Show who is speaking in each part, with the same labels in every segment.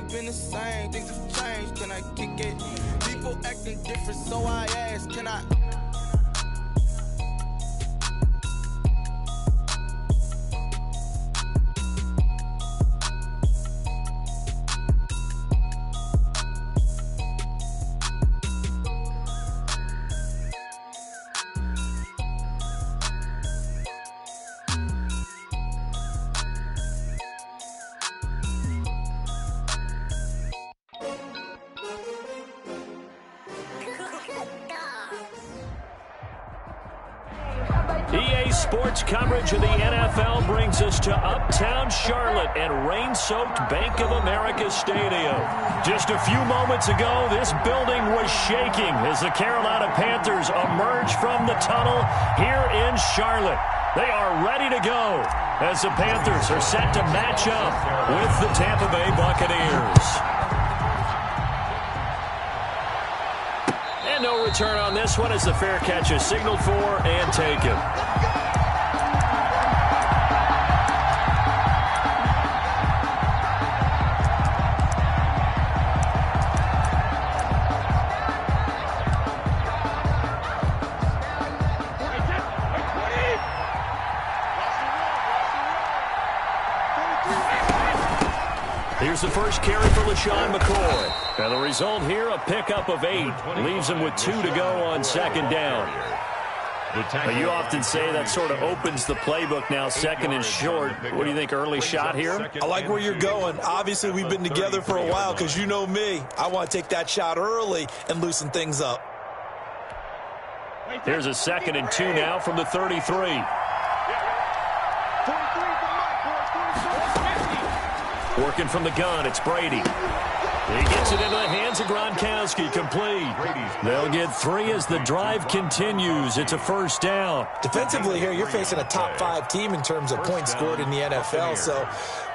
Speaker 1: ain't been the same. Things have changed, can I kick it? People acting different, so I ask, can I?
Speaker 2: EA Sports coverage of the NFL brings us to Uptown Charlotte and rain-soaked Bank of America Stadium. Just a few moments ago, this building was shaking as the Carolina Panthers emerged from the tunnel here in Charlotte. They are ready to go as the Panthers are set to match up with the Tampa Bay Buccaneers. And no return on this one as the fair catch is signaled for and taken. Here's the first carry for LaShawn McCoy. And the result here, a pickup of 8. Leaves him with 2 to go on second down. You often say that sort of opens the playbook now, second and short. What do you think, early shot here?
Speaker 3: I like where you're going. Obviously, we've been together for a while because you know me. I want to take that shot early and loosen things up.
Speaker 2: Here's a 2nd and 2 now from the 33. Working from the gun, it's Brady. He gets it into the hands of Gronkowski, complete. They'll get 3 as the drive continues. It's a first down.
Speaker 3: Defensively here, you're facing a top-5 team in terms of points scored in the NFL. So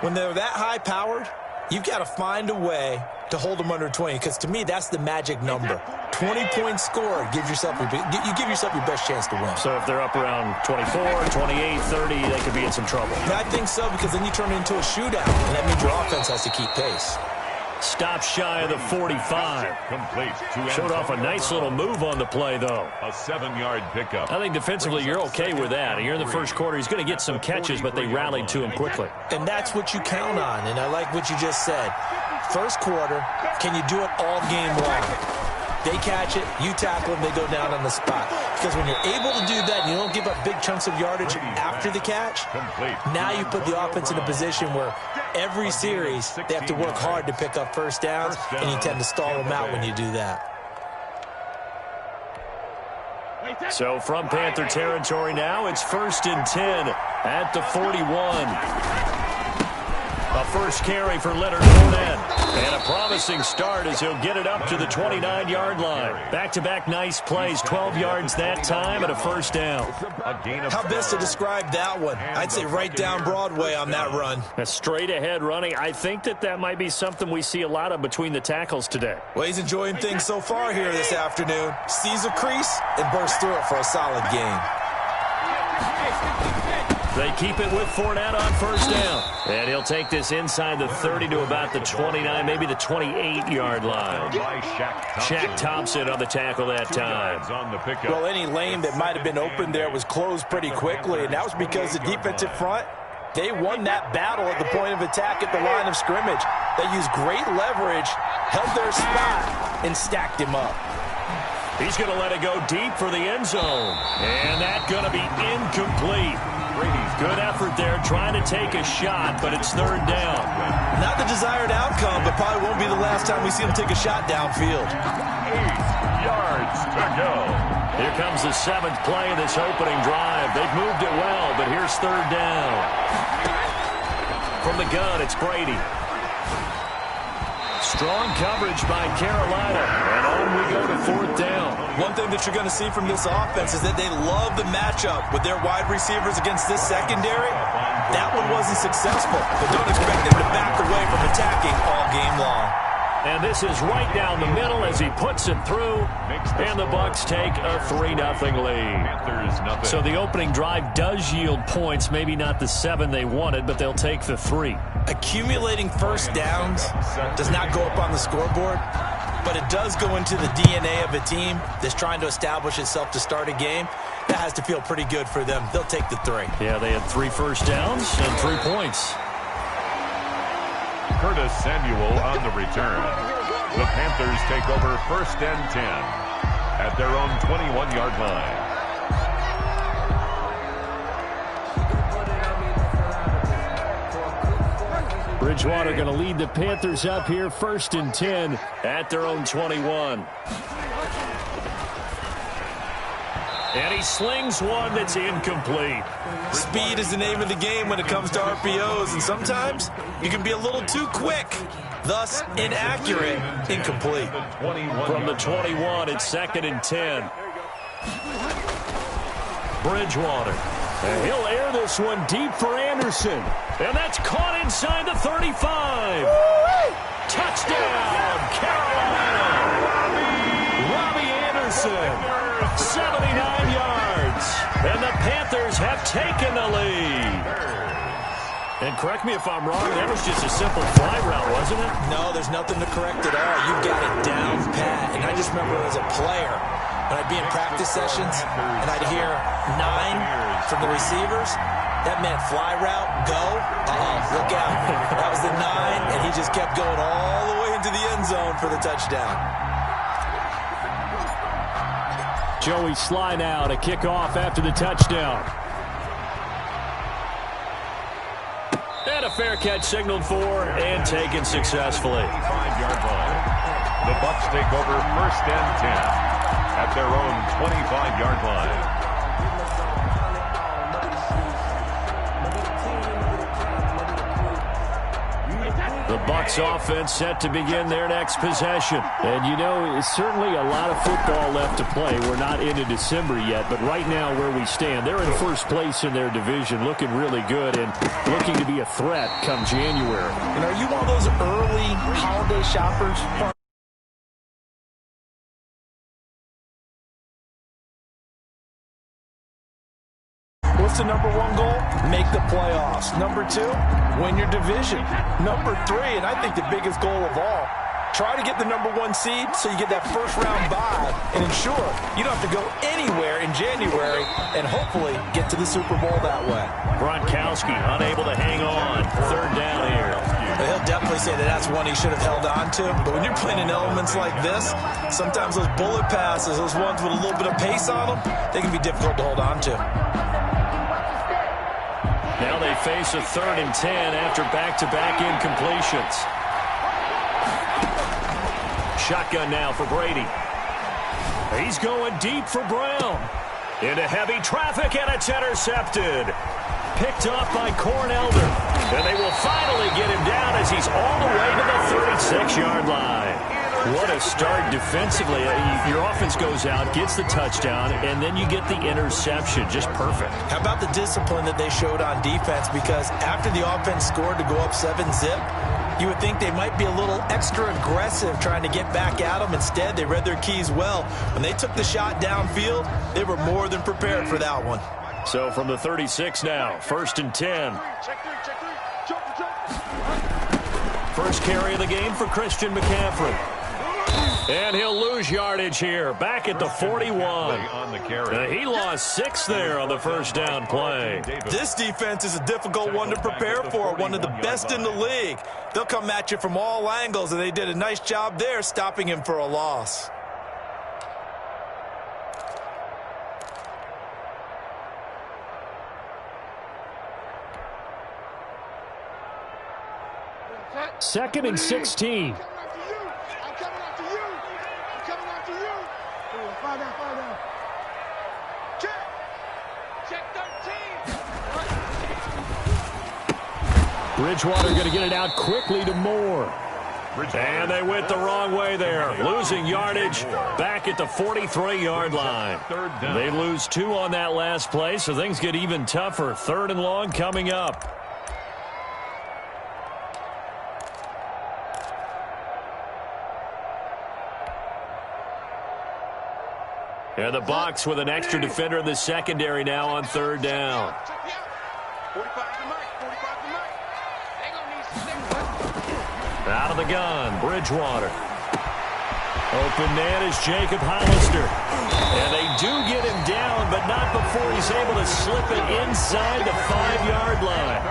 Speaker 3: when they're that high-powered, you've got to find a way to hold them under 20, because to me, that's the magic number. 20 points scored, you give yourself your best chance to win.
Speaker 2: So if they're up around 24, 28, 30, they could be in some trouble.
Speaker 3: I think so, because then you turn it into a shootout, and that means your offense has to keep pace.
Speaker 2: Stop shy of the 45.
Speaker 4: Complete.
Speaker 2: Showed off a nice little move on the play, though.
Speaker 4: A 7-yard pickup.
Speaker 2: I think defensively you're okay with that. Here in the first quarter, he's going to get some catches, but they rallied to him quickly.
Speaker 3: And that's what you count on, and I like what you just said. First quarter, can you do it all game long? They catch it, you tackle them, they go down on the spot. Because when you're able to do that and you don't give up big chunks of yardage after the catch, now you put the offense in a position where every series they have to work hard to pick up first downs, and you tend to stall them out when you do that.
Speaker 2: So from Panther territory now, it's 1st and 10 at the 41. A first carry for Leonard Fournette. And a promising start as he'll get it up to the 29-yard line. Back-to-back nice plays, 12 yards that time and a first down.
Speaker 3: How best to describe that one? I'd say right down Broadway on that run.
Speaker 2: A straight-ahead running. I think that might be something we see a lot of between the tackles today.
Speaker 3: Well, he's enjoying things so far here this afternoon. Sees a crease and bursts through it for a solid gain.
Speaker 2: They keep it with Fournette on first down. And he'll take this inside the 30 to about the 29, maybe the 28-yard line. Shaq Thompson on the tackle that time.
Speaker 5: Well, any lane that might have been open there was closed pretty quickly, and that was because the defensive front, they won that battle at the point of attack at the line of scrimmage. They used great leverage, held their spot, and stacked him up.
Speaker 2: He's going to let it go deep for the end zone. And that's going to be incomplete. Good effort there, trying to take a shot, but it's third down.
Speaker 3: Not the desired outcome, but probably won't be the last time we see him take a shot downfield.
Speaker 4: 8 yards to go.
Speaker 2: Here comes the 7th play of this opening drive. They've moved it well, but here's third down. From the gun, it's Brady. Strong coverage by Carolina, and on we go to fourth down.
Speaker 3: One thing that you're going to see from this offense is that they love the matchup with their wide receivers against this secondary. That one wasn't successful, but don't expect them to back away from attacking all game long.
Speaker 2: And this is right down the middle as he puts it through. And the Bucs take a 3-0 lead. So the opening drive does yield points. Maybe not the 7 they wanted, but they'll take the 3.
Speaker 3: Accumulating first downs does not go up on the scoreboard, but it does go into the DNA of a team that's trying to establish itself to start a game. That has to feel pretty good for them. They'll take the 3.
Speaker 2: Yeah, they had 3 first downs and 3 points.
Speaker 4: Curtis Samuel on the return. The Panthers take over 1st and 10 at their own 21-yard line.
Speaker 2: Bridgewater going to lead the Panthers up here 1st and 10 at their own 21. And he slings one that's incomplete.
Speaker 3: Speed is the name of the game when it comes to RPOs, and sometimes you can be a little too quick, thus inaccurate, incomplete.
Speaker 2: From the 21, it's 2nd and 10. Bridgewater. And he'll air this one deep for Anderson. And that's caught inside the 35. Touchdown, Carolina. Robbie Anderson. 79 yards. And the Panthers have taken the lead. And correct me if I'm wrong, that was just a simple fly route, wasn't it?
Speaker 3: No, there's nothing to correct at all. You've got it down pat. And I just remember as a player, when I'd be in practice sessions and I'd hear 9 from the receivers, that meant fly route, go. Look out. That was the 9, and he just kept going all the way into the end zone for the touchdown.
Speaker 2: Joey Sly now to kick off after the touchdown. And a fair catch signaled for and taken successfully.
Speaker 4: 5-yard line. The Bucs take over 1st and 10 at their own 25-yard line.
Speaker 2: The Bucs offense set to begin their next possession. And, you know, it's certainly a lot of football left to play. We're not into December yet, but right now where we stand, they're in first place in their division, looking really good and looking to be a threat come January.
Speaker 3: And are you one of those early holiday shoppers? What's the number 1 goal? Make the playoffs. Number 2, win your division. Number 3, and I think the biggest goal of all, try to get the number 1 seed so you get that first-round bye and ensure you don't have to go anywhere in January and hopefully get to the Super Bowl that way.
Speaker 2: Gronkowski unable to hang on. 3rd down here.
Speaker 3: But he'll definitely say that that's one he should have held on to. But when you're playing in elements like this, sometimes those bullet passes, those ones with a little bit of pace on them, they can be difficult to hold on to.
Speaker 2: Now they face a 3rd and 10 after back-to-back incompletions. Shotgun now for Brady. He's going deep for Brown. Into heavy traffic, and it's intercepted. Picked off by Corn Elder. And they will finally get him down as he's all the way to the 36-yard line. What a start defensively. Your offense goes out, gets the touchdown, and then you get the interception. Just perfect.
Speaker 3: How about the discipline that they showed on defense? Because after the offense scored to go up 7-zip, you would think they might be a little extra aggressive trying to get back at them. Instead, they read their keys well. When they took the shot downfield, they were more than prepared for that one.
Speaker 2: So from the 36 now, 1st and 10. First carry of the game for Christian McCaffrey. And he'll lose yardage here, back at the 41. He lost 6 there on the first down play.
Speaker 3: This defense is a difficult one to prepare for, one of the best in the league. They'll come at you from all angles, and they did a nice job there stopping him for a loss.
Speaker 2: Second and 16. Bridgewater going to get it out quickly to Moore. And they went the wrong way there. Losing yardage back at the 43-yard line. They lose 2 on that last play, so things get even tougher. 3rd and long coming up. And the Bucs with an extra defender in the secondary now on third down. Out of the gun, Bridgewater. Open man is Jacob Hollister. And they do get him down, but not before he's able to slip it inside the 5-yard line.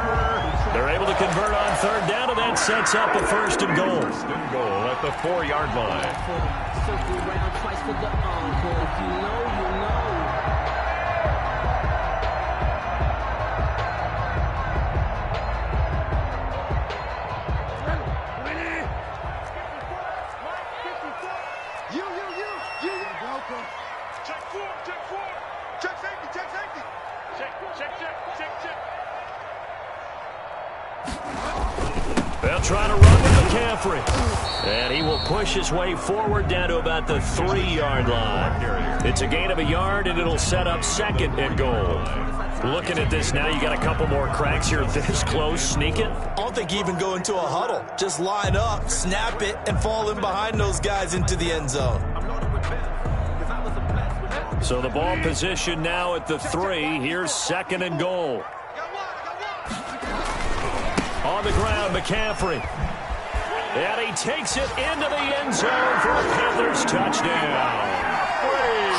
Speaker 2: They're able to convert on third down, and that sets up a first and goal.
Speaker 4: First and goal at the 4-yard line.
Speaker 6: Circle around twice for the encore. If you know, you know.
Speaker 2: They'll try to run with McCaffrey. And he will push his way forward down to about the 3-yard line. It's a gain of a yard, and it'll set up second and goal. Looking at this now, you got a couple more cracks here this close. Sneak it.
Speaker 3: I don't think you even go into a huddle. Just line up, snap it, and fall in behind those guys into the end zone.
Speaker 2: So the ball position now at the 3. Here's second and goal. On the ground, McCaffrey. And he takes it into the end zone for a Panthers touchdown.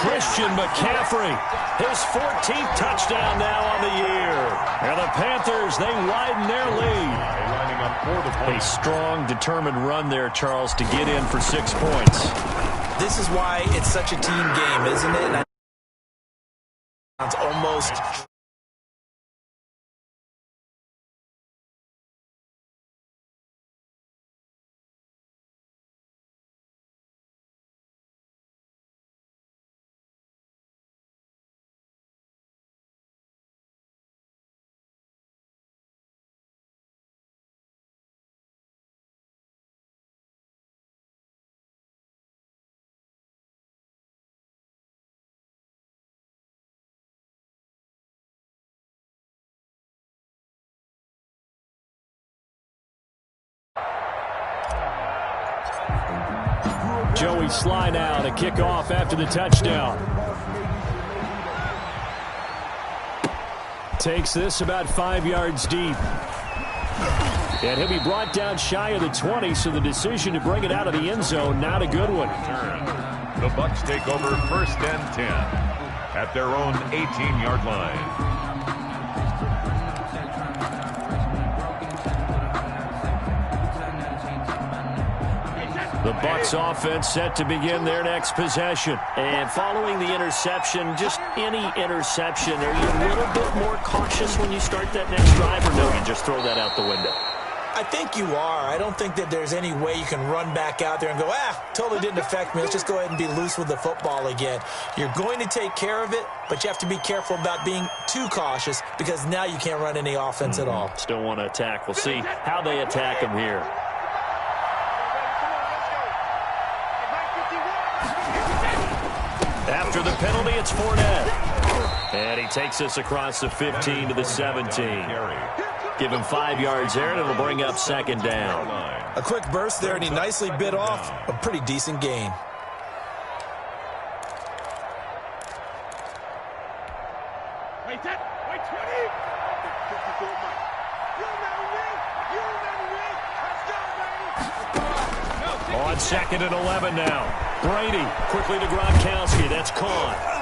Speaker 2: Christian McCaffrey, his 14th touchdown now on the year. And the Panthers, they widen their lead. A strong, determined run there, Charles, to get in for 6 points.
Speaker 3: This is why it's such a team game, isn't it? And it's almost...
Speaker 2: Joey Sly now to kick off after the touchdown. Takes this about 5 yards deep. And he'll be brought down shy of the 20, so the decision to bring it out of the end zone, not a good one.
Speaker 4: The Bucs take over first and 10 at their own 18-yard line.
Speaker 2: The Bucs offense set to begin their next possession. And following the interception, just any interception, are you a little bit more cautious when you start that next drive, or no, you just throw that out the window?
Speaker 3: I think you are. I don't think that there's any way you can run back out there and go, totally didn't affect me. Let's just go ahead and be loose with the football again. You're going to take care of it, but you have to be careful about being too cautious because now you can't run any offense at all.
Speaker 2: Still want to attack. We'll see how they attack him here. After the penalty, it's Fournette. And he takes us across the 15 to the 17. Give him 5 yards there, and it'll bring up second down.
Speaker 3: A quick burst there, and he nicely bit off a pretty decent gain.
Speaker 1: Wait 20.
Speaker 2: On second and 11 now. Brady quickly to Gronkowski. That's caught.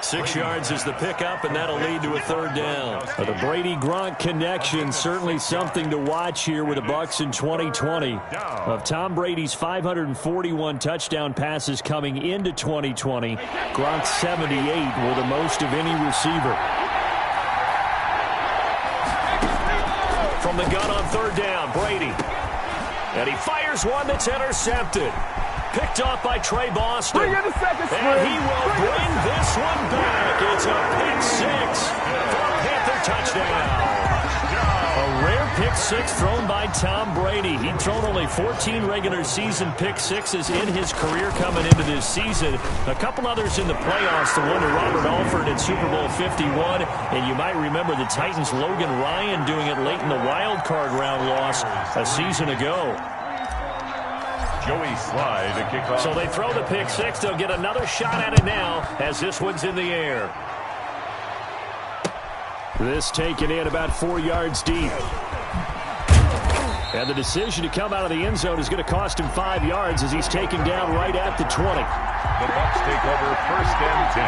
Speaker 2: 6 yards is the pickup, and that'll lead to a third down. The Brady-Gronk connection, certainly something to watch here with the Bucs in 2020. Of Tom Brady's 541 touchdown passes coming into 2020, Gronk's 78 were the most of any receiver. From the gun on third down, Brady. And he fires one that's intercepted. Picked off by Trey Boston. And he will bring this one back. It's a pick six for a Panther touchdown. A rare pick six thrown by Tom Brady. He'd thrown only 14 regular season pick sixes in his career coming into this season. A couple others in the playoffs, the one to Robert Alford in Super Bowl 51. And you might remember the Titans' Logan Ryan doing it late in the wild card round loss a season ago.
Speaker 4: Joey Sly to kick off.
Speaker 2: So they throw the pick six. They'll get another shot at it now as this one's in the air. This taken in about 4 yards deep. And the decision to come out of the end zone is going to cost him 5 yards as he's taken down right at the 20.
Speaker 4: The Bucs take over 1st and 10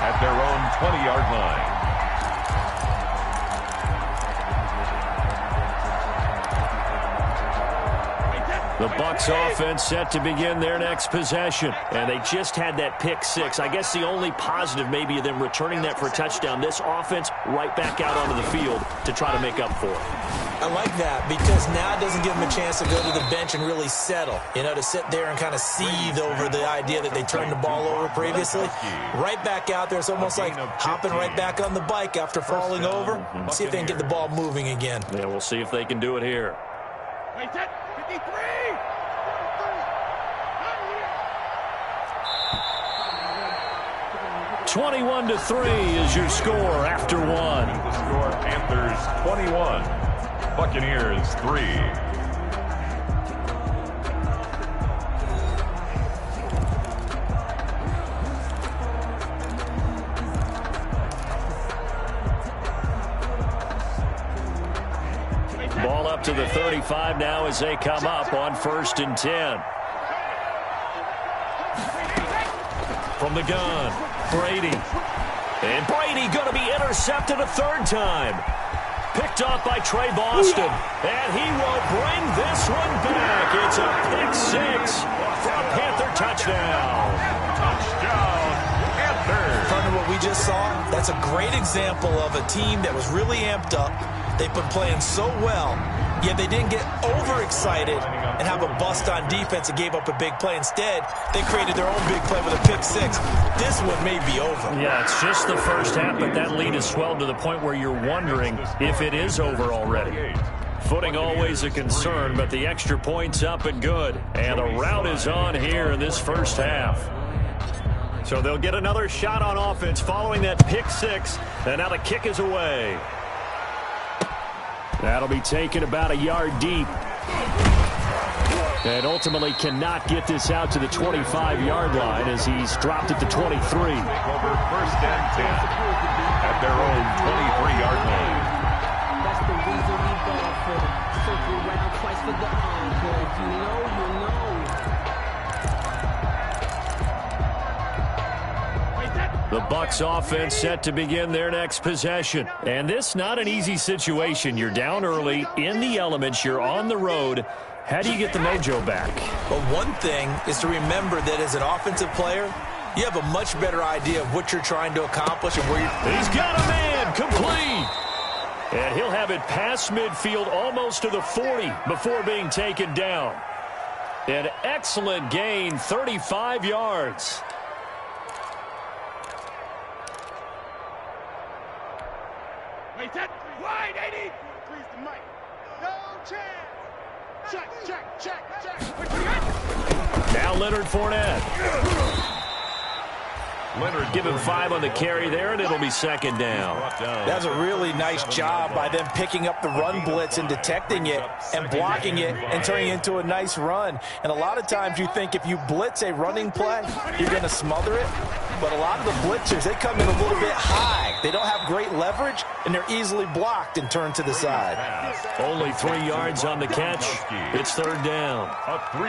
Speaker 4: at their own 20-yard line.
Speaker 2: The Bucs offense set to begin their next possession. And they just had that pick six. I guess the only positive maybe of them returning that for a touchdown. This offense right back out onto the field to try to make up for it.
Speaker 3: I like that because now it doesn't give them a chance to go to the bench and really settle. You know, to sit there and kind of seethe over the idea that they turned the ball over previously. Right back out there. It's almost like hopping right back on the bike after falling over. See if they can get the ball moving again.
Speaker 2: Yeah, we'll see if they can do it here. 21-3 is your score after one.
Speaker 4: The score, Panthers 21, Buccaneers 3.
Speaker 2: Ball up to the 35 now as they come up on 1st and 10. From the gun, Brady. And Brady going to be intercepted a 3rd time. Picked off by Trey Boston. And he will bring this one back. It's a pick six for a Panther touchdown.
Speaker 4: Touchdown, Panthers.
Speaker 3: Partner, what we just saw, that's a great example of a team that was really amped up. They've been playing so well, yet they didn't get overexcited and have a bust on defense and gave up a big play. Instead, they created their own big play with a pick six. This one may be over.
Speaker 2: Yeah, it's just the first half, but that lead has swelled to the point where you're wondering if it is over already. Footing always a concern, but the extra point's up and good. And the route is on here in this first half. So they'll get another shot on offense following that pick six, and now the kick is away. That'll be taken about a yard deep. And ultimately cannot get this out to the 25-yard line as he's dropped at the 23.
Speaker 4: Take over 1st and 10 at their own 23-yard line.
Speaker 6: That's the reason we ball for them. Circle round twice for the encore. If you know, you know.
Speaker 2: The Bucs offense set to begin their next possession. And this not an easy situation. You're down early, in the elements, you're on the road. How do you get the mojo back?
Speaker 3: Well, one thing is to remember that as an offensive player, you have a much better idea of what you're trying to accomplish and where you're...
Speaker 2: He's got a man, complete. And he'll have it past midfield almost to the 40 before being taken down. An excellent gain, 35 yards.
Speaker 7: Wait, that wide 80. Please the mic. No chance. Check.
Speaker 2: Now Leonard Fournette. Leonard give him 5 on the carry there, and it'll be 2nd down.
Speaker 5: That's a really nice job by them picking up the run blitz and detecting it and blocking it and turning it into a nice run. And a lot of times you think if you blitz a running play, you're going to smother it. But a lot of the blitzers, they come in a little bit high. They don't have great leverage, and they're easily blocked and turned to the side.
Speaker 2: Only 3 yards on the catch. It's 3rd down.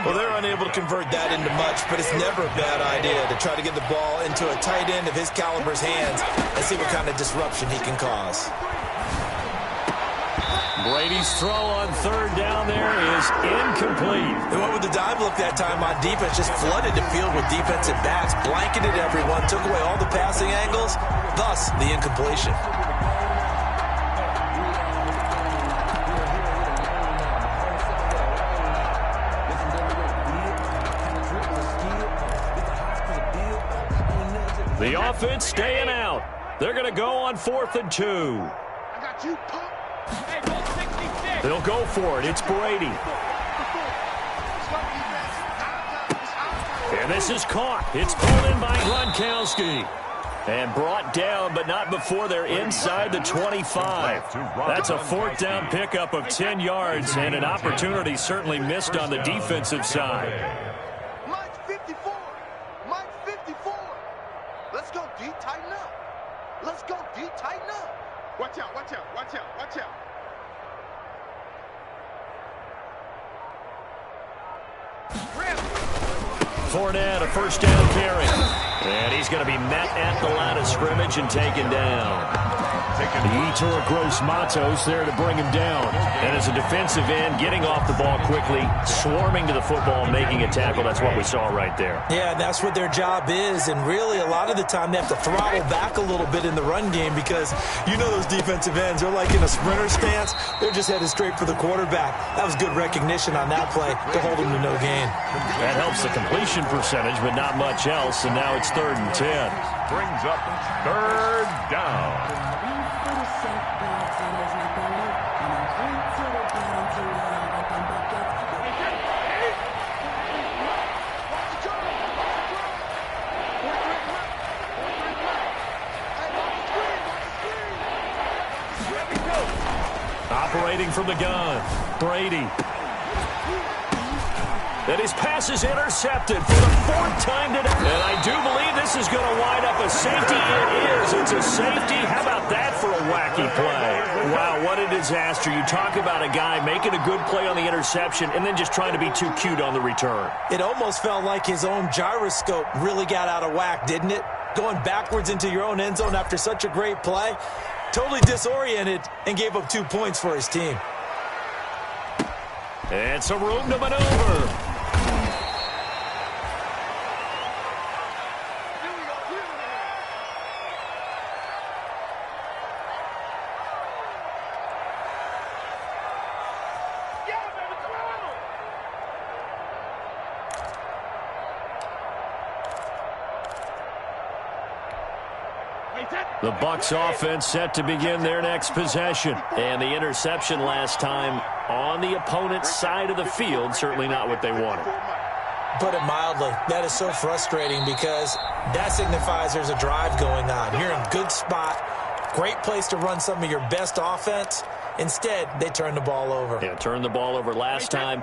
Speaker 3: Well, they're unable to convert that into much, but it's never a bad idea to try to get the ball into a tight end of his caliber's hands and see what kind of disruption he can cause.
Speaker 2: Brady's throw on 3rd down there is incomplete.
Speaker 3: They went with the dive look that time on defense, just flooded the field with defensive backs, blanketed everyone, took away all the passing angles, thus the incompletion.
Speaker 2: The offense staying out. They're going to go on 4th and 2.
Speaker 7: I got you, pump. Hey, go 66.
Speaker 2: They'll go for it. It's Brady. And this is caught. It's pulled in by Gronkowski. And brought down, but not before they're inside the 25. That's a fourth down pickup of 10 yards, and an opportunity certainly missed on the defensive side.
Speaker 7: Mike 54. Mike 54. Let's go, D. Tighten up. Let's go, D. Tighten up. Watch out, watch out, watch out, watch out.
Speaker 2: Fournette, a first down carry. And he's going to be met at the line of scrimmage and taken down. Yetur Gross-Matos there to bring him down. And as a defensive end, getting off the ball quickly, swarming to the football, making a tackle. That's what we saw right there.
Speaker 3: Yeah, that's what their job is. And really, a lot of the time, they have to throttle back a little bit in the run game because you know those defensive ends, they're like in a sprinter stance. They're just headed straight for the quarterback. That was good recognition on that play to hold him to no gain.
Speaker 2: That helps the completion percentage, but not much else. And now it's 3rd and 10.
Speaker 4: Brings up 3rd down.
Speaker 2: Operating from the gun, Brady. And his pass is intercepted for the 4th time today. And I do believe this is going to wind up a safety. It is. It's a safety. How about that for a wacky play? Wow, what a disaster. You talk about a guy making a good play on the interception and then just trying to be too cute on the return.
Speaker 3: It almost felt like his own gyroscope really got out of whack, didn't it? Going backwards into your own end zone after such a great play. Totally disoriented and gave up 2 points for his team.
Speaker 2: And some room to maneuver. The Bucs offense set to begin their next possession. And the interception last time on the opponent's side of the field, certainly not what they wanted.
Speaker 3: Put it mildly, that is so frustrating because that signifies there's a drive going on. You're in a good spot, great place to run some of your best offense. Instead, they turn the ball over.
Speaker 2: Yeah, turned the ball over last time.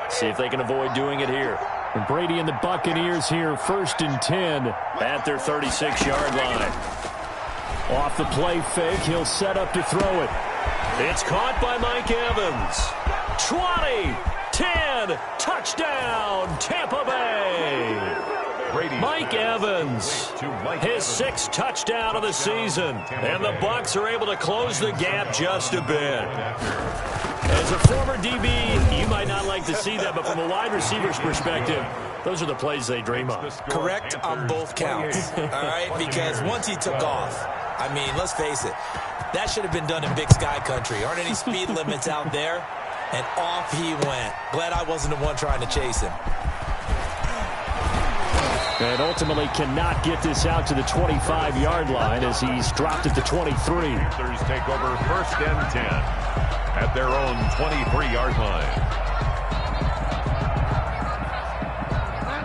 Speaker 2: See if they can avoid doing it here. And Brady and the Buccaneers here, 1st and 10 at their 36-yard line. Off the play fake, he'll set up to throw it. It's caught by Mike Evans. 20, 10, touchdown, Tampa Bay. Mike Evans, his 6th touchdown of the season. And the Bucs are able to close the gap just a bit. As a former DB, you might not like to see that, but from a wide receiver's perspective, those are the plays they dream of.
Speaker 3: Correct on both counts, all right? Because once he took off, I mean, let's face it, that should have been done in Big Sky country. Aren't any speed limits out there? And off he went. Glad I wasn't the one trying to chase him.
Speaker 2: And ultimately cannot get this out to the 25-yard line as he's dropped at the 23.
Speaker 4: Panthers take over 1st and 10 at their own 23-yard line.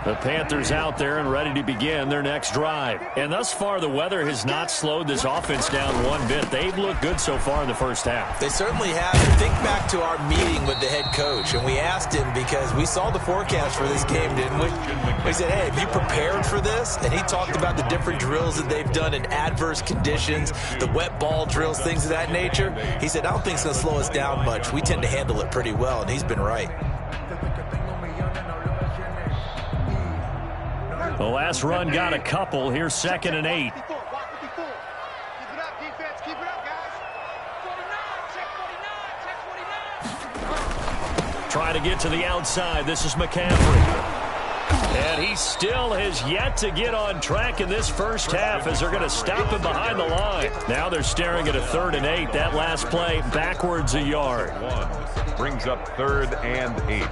Speaker 2: The Panthers out there and ready to begin their next drive. And thus far, the weather has not slowed this offense down one bit. They've looked good so far in the first half.
Speaker 3: They certainly have. Think back to our meeting with the head coach, and we asked him because we saw the forecast for this game, didn't we? We said, hey, have you prepared for this? And he talked about the different drills that they've done in adverse conditions, the wet ball drills, things of that nature. He said, I don't think it's going to slow us down much. We tend to handle it pretty well, and he's been right.
Speaker 2: The last run got a couple. Here's 2nd and 8. Trying to get to the outside. This is McCaffrey. And he still has yet to get on track in this first half as they're going to stop him behind the line. Now they're staring at a 3rd and 8. That last play backwards a yard.
Speaker 4: Brings up 3rd and 8.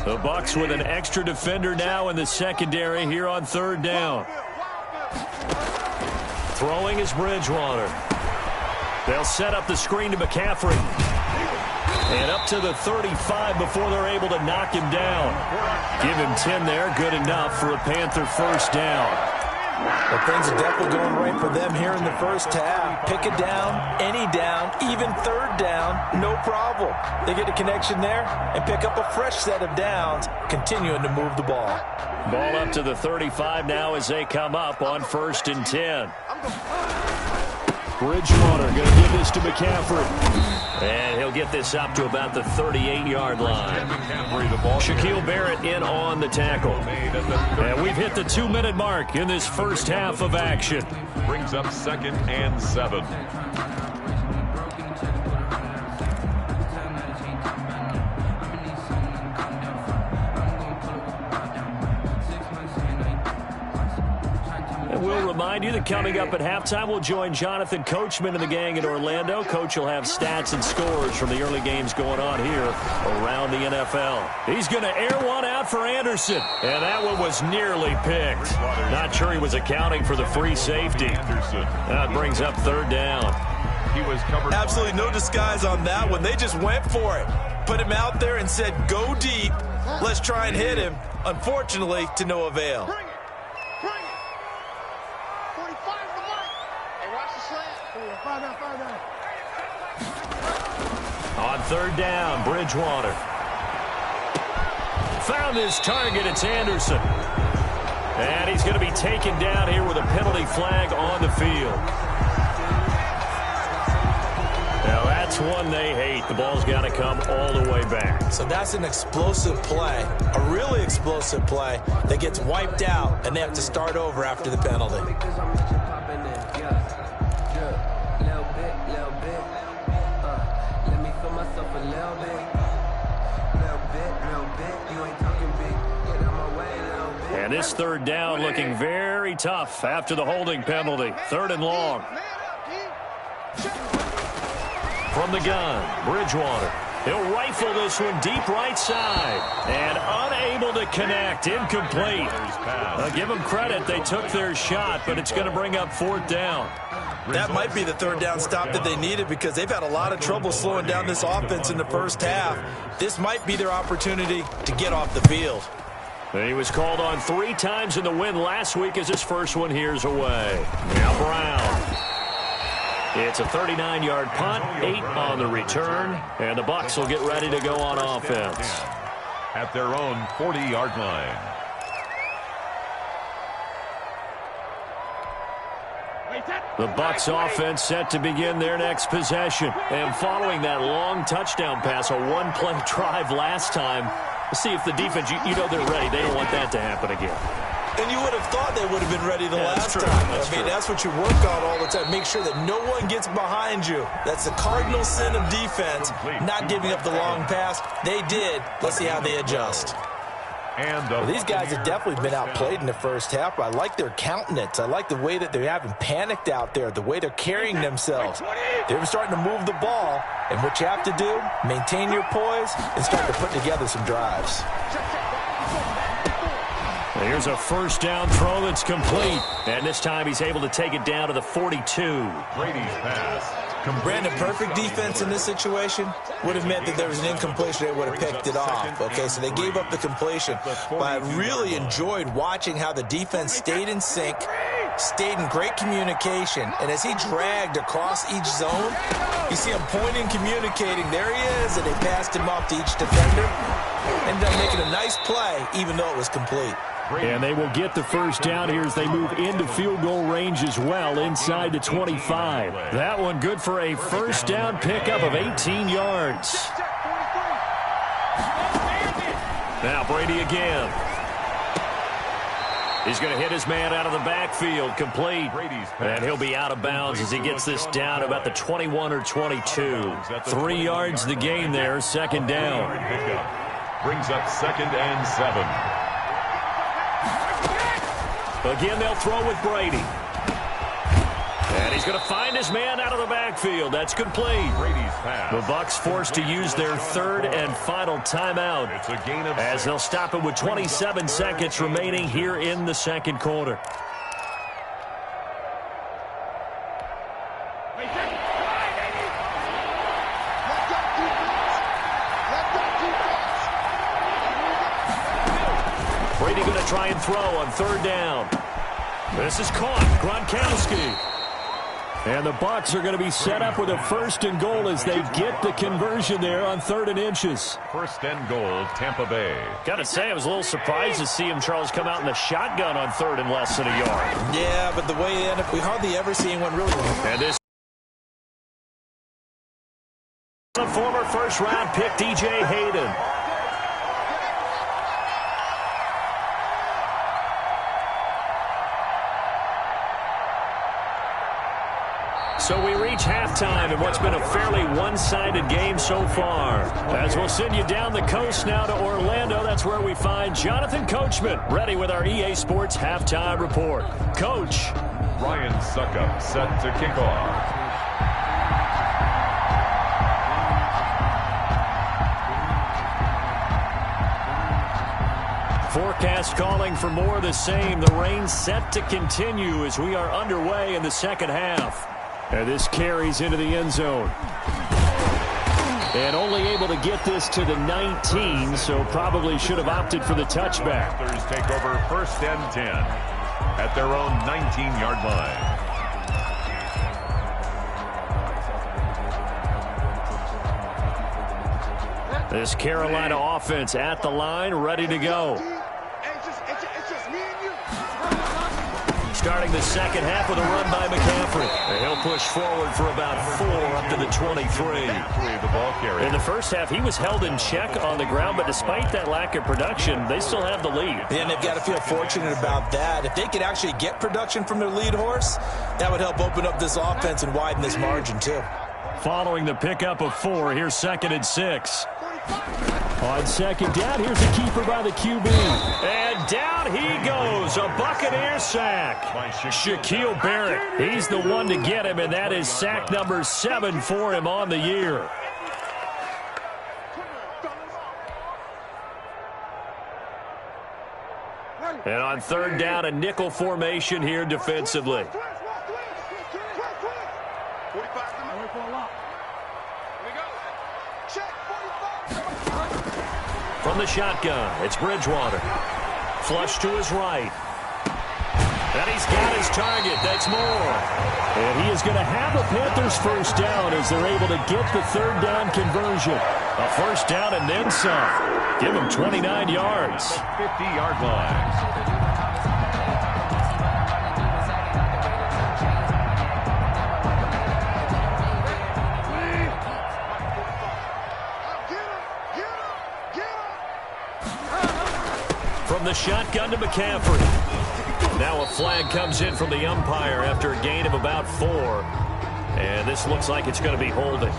Speaker 2: The Bucs with an extra defender now in the secondary here on 3rd down. Throwing is Bridgewater. They'll set up the screen to McCaffrey. And up to the 35 before they're able to knock him down. Give him 10 there, good enough for a Panther first down.
Speaker 5: Well, things are definitely going right for them here in the first half. Pick a down, any down, even third down, no problem. They get a connection there and pick up a fresh set of downs, continuing to move the ball.
Speaker 2: Ball up to the 35 now as they come up on 1st and 10. Bridgewater going to give this to McCaffrey. And he'll get this up to about the 38-yard line. Shaquille Barrett in on the tackle. And we've hit the 2-minute mark in this first half of action.
Speaker 4: Brings up 2nd and 7.
Speaker 2: We'll remind you that coming up at halftime, we'll join Jonathan Coachman and the gang in Orlando. Coach will have stats and scores from the early games going on here around the NFL. He's going to air one out for Anderson, and that one was nearly picked. Not sure he was accounting for the free safety. That brings up 3rd down.
Speaker 4: He was covered.
Speaker 5: Absolutely no disguise on that one. They just went for it. Put him out there and said, go deep. Let's try and hit him. Unfortunately, to no avail.
Speaker 2: On 3rd down, Bridgewater. Found his target, it's Anderson. And he's going to be taken down here with a penalty flag on the field. Now that's one they hate. The ball's got to come all the way back.
Speaker 5: So that's an explosive play, a really explosive play that gets wiped out, and they have to start over after the penalty.
Speaker 2: And this 3rd down looking very tough after the holding penalty. 3rd and long. From the gun, Bridgewater. He'll rifle this one deep right side. And unable to connect. Incomplete. Give them credit. They took their shot, but it's going to bring up 4th down.
Speaker 5: That might be the 3rd down stop that they needed because they've had a lot of trouble slowing down this offense in the first half. This might be their opportunity to get off the field.
Speaker 2: He was called on 3 times in the win last week as his first one here's away. Now Brown. It's a 39-yard punt, 8 on the return, and the Bucs will get ready to go on offense.
Speaker 4: At their own 40-yard line.
Speaker 2: The Bucs offense set to begin their next possession. And following that long touchdown pass, a one-play drive last time, see if the defense, you know they're ready. They don't want that to happen again.
Speaker 5: And you would have thought they would have been ready the last time. That's what you work on all the time. Make sure that no one gets behind you. That's the cardinal sin of defense, not giving up the long pass. They did. Let's see how they adjust. Well, these guys have definitely been outplayed in the first half, but I like their countenance. I like the way that they haven't panicked out there, the way they're carrying themselves. They're starting to move the ball, and what you have to do, maintain your poise and start to put together some drives.
Speaker 2: Here's a first down throw that's complete. And this time he's able to take it down to the 42.
Speaker 4: Brady's pass.
Speaker 5: Brandon, perfect defense in this situation would have meant that there was an incompletion. They would have picked it off. Okay, so they gave up the completion. But I really enjoyed watching how the defense stayed in sync, stayed in great communication. And as he dragged across each zone, you see him pointing, communicating. There he is, and they passed him off to each defender. Ended up making a nice play, even though it was complete.
Speaker 2: And they will get the first down here as they move into field goal range as well, inside the 25. That one good for a first down pickup of 18 yards. Now Brady again. He's going to hit his man out of the backfield, complete. And he'll be out of bounds as he gets this down about the 21 or 22. 3 yards the gain there, second down.
Speaker 4: Brings up 2nd and 7.
Speaker 2: Again, they'll throw with Brady. And he's going to find his man out of the backfield. That's complete.
Speaker 4: Brady's pass.
Speaker 2: The Bucs forced to use their third and final timeout
Speaker 4: It's a gain of
Speaker 2: as they'll stop it with 27 seconds remaining here in the second quarter. Brady going to try and throw on third down. This is caught. Gronkowski. And the Bucs are going to be set up with a 1st and goal as they get the conversion there on 3rd and inches.
Speaker 4: 1st and goal, Tampa Bay.
Speaker 2: Got to say, I was a little surprised to see him, Charles, come out in the shotgun on 3rd and less than a yard.
Speaker 3: Yeah, but the way it ended, we hardly ever see one really.
Speaker 2: And this the former first-round pick, DJ Hayden. So we reach halftime in what's been a fairly one-sided game so far. As we'll send you down the coast now to Orlando, that's where we find Jonathan Coachman, ready with our EA Sports Halftime Report. Coach.
Speaker 4: Ryan Suckup set to kick off.
Speaker 2: Forecast calling for more of the same. The rain set to continue as we are underway in the second half. And this carries into the end zone. And only able to get this to the 19, so probably should have opted for the touchback.
Speaker 4: Panthers take over 1st and 10 at their own 19-yard line.
Speaker 2: This Carolina offense at the line, ready to go. Starting the second half with a run by McCaffrey. And he'll push forward for about 4 up to the 23.
Speaker 4: The ball carrier.
Speaker 2: In the first half, he was held in check on the ground, but despite that lack of production, they still have the lead.
Speaker 3: And they've got to feel fortunate about that. If they could actually get production from their lead horse, that would help open up this offense and widen this margin too.
Speaker 2: Following the pickup of 4, here's 2nd and 6. On second down, here's a keeper by the QB. And down he goes, a Buccaneer sack. Shaquille Barrett, he's the one to get him, and that is sack number 7 for him on the year. And on 3rd down, a nickel formation here defensively. From the shotgun, it's Bridgewater. Flush to his right. And he's got his target. That's Moore. And he is going to have the Panthers 1st down as they're able to get the 3rd down conversion. A 1st down and then some. Give him 29 yards.
Speaker 4: 50-yard line.
Speaker 2: From the shotgun to McCaffrey. Now a flag comes in from the umpire after a gain of about 4. And this looks like it's going to be holding.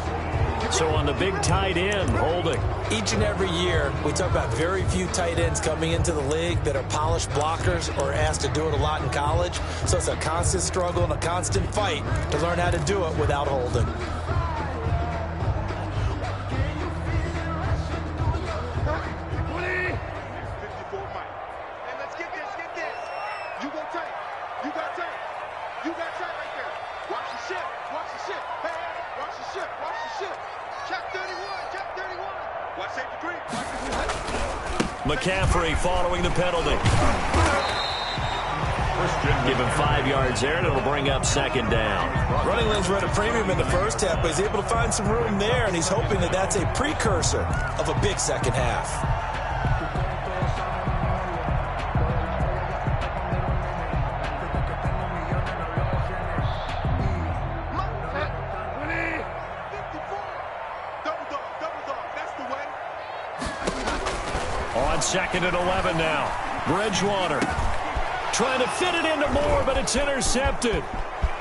Speaker 2: So on the big tight end, holding.
Speaker 3: Each and every year, we talk about very few tight ends coming into the league that are polished blockers or asked to do it a lot in college. So it's a constant struggle and a constant fight to learn how to do it without holding.
Speaker 2: McCaffrey following the penalty. Give him 5 yards there, and it'll bring up 2nd down.
Speaker 3: Running lanes were at a premium in the first half, but he's able to find some room there, and he's hoping that that's a precursor of a big second half.
Speaker 2: On 2nd and 11 now. Bridgewater trying to fit it into Moore, but it's intercepted.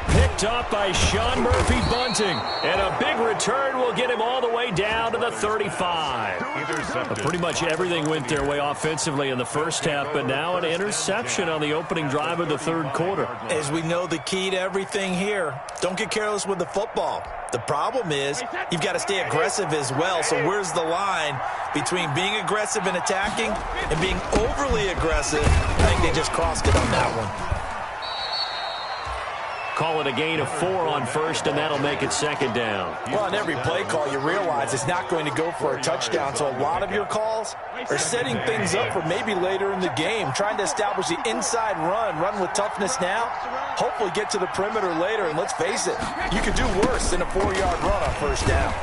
Speaker 2: Picked up by Sean Murphy Bunting. And a big return will get him all the way down to the 35. Pretty much everything went their way offensively in the first half, but now an interception on the opening drive of the 3rd quarter.
Speaker 3: As we know, the key to everything here, don't get careless with the football. The problem is you've got to stay aggressive as well. So where's the line between being aggressive and attacking and being overly aggressive? I think they just crossed it on that one.
Speaker 2: call it a gain of 4 on first, and that'll make it second down.
Speaker 5: Well, on every play call, you realize it's not going to go for a touchdown, so a lot of your calls are setting things up for maybe later in the game, trying to establish the inside run with toughness now, hopefully get to the perimeter later, and let's face it, you could do worse than a 4-yard run on first down.